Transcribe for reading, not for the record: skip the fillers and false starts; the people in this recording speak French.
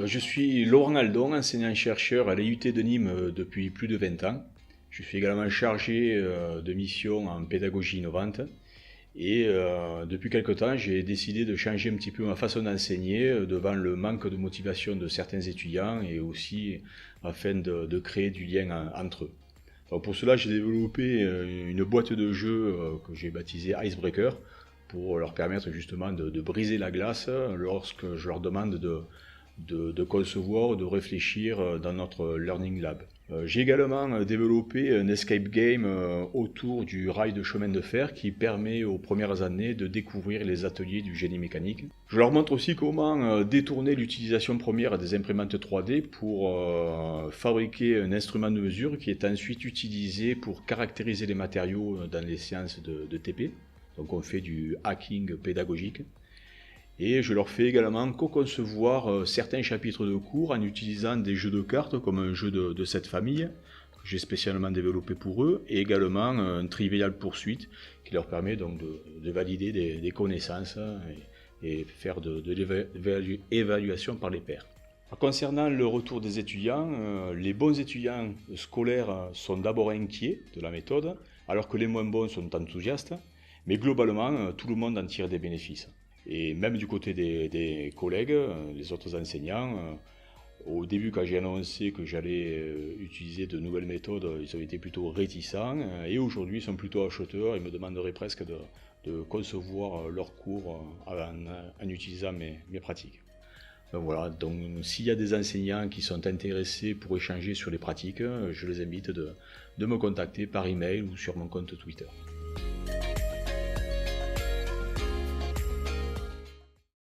Je suis Laurent Aldon, enseignant-chercheur à l'IUT de Nîmes depuis plus de 20 ans. Je suis également chargé de mission en pédagogie innovante et depuis quelque temps j'ai décidé de changer un petit peu ma façon d'enseigner devant le manque de motivation de certains étudiants et aussi afin de créer du lien entre eux. Donc pour cela j'ai développé une boîte de jeux que j'ai baptisée Icebreaker pour leur permettre justement de briser la glace lorsque je leur demande de concevoir, de réfléchir dans notre Learning Lab. J'ai également développé un escape game autour du rail de chemin de fer qui permet aux premières années de découvrir les ateliers du génie mécanique. Je leur montre aussi comment détourner l'utilisation première des imprimantes 3D pour fabriquer un instrument de mesure qui est ensuite utilisé pour caractériser les matériaux dans les séances de TP. Donc on fait du hacking pédagogique. Et je leur fais également co-concevoir certains chapitres de cours en utilisant des jeux de cartes comme un jeu de cette famille que j'ai spécialement développé pour eux et également un Trivial Poursuite qui leur permet donc de valider des connaissances et faire de l'évaluation par les pairs. Concernant le retour des étudiants, les bons étudiants scolaires sont d'abord inquiets de la méthode alors que les moins bons sont enthousiastes, mais globalement tout le monde en tire des bénéfices. Et même du côté des collègues, les autres enseignants, au début quand j'ai annoncé que j'allais utiliser de nouvelles méthodes, ils ont été plutôt réticents et aujourd'hui ils sont plutôt acheteurs et me demanderaient presque de concevoir leurs cours en utilisant mes pratiques. Donc voilà, donc s'il y a des enseignants qui sont intéressés pour échanger sur les pratiques, je les invite de me contacter par email ou sur mon compte Twitter.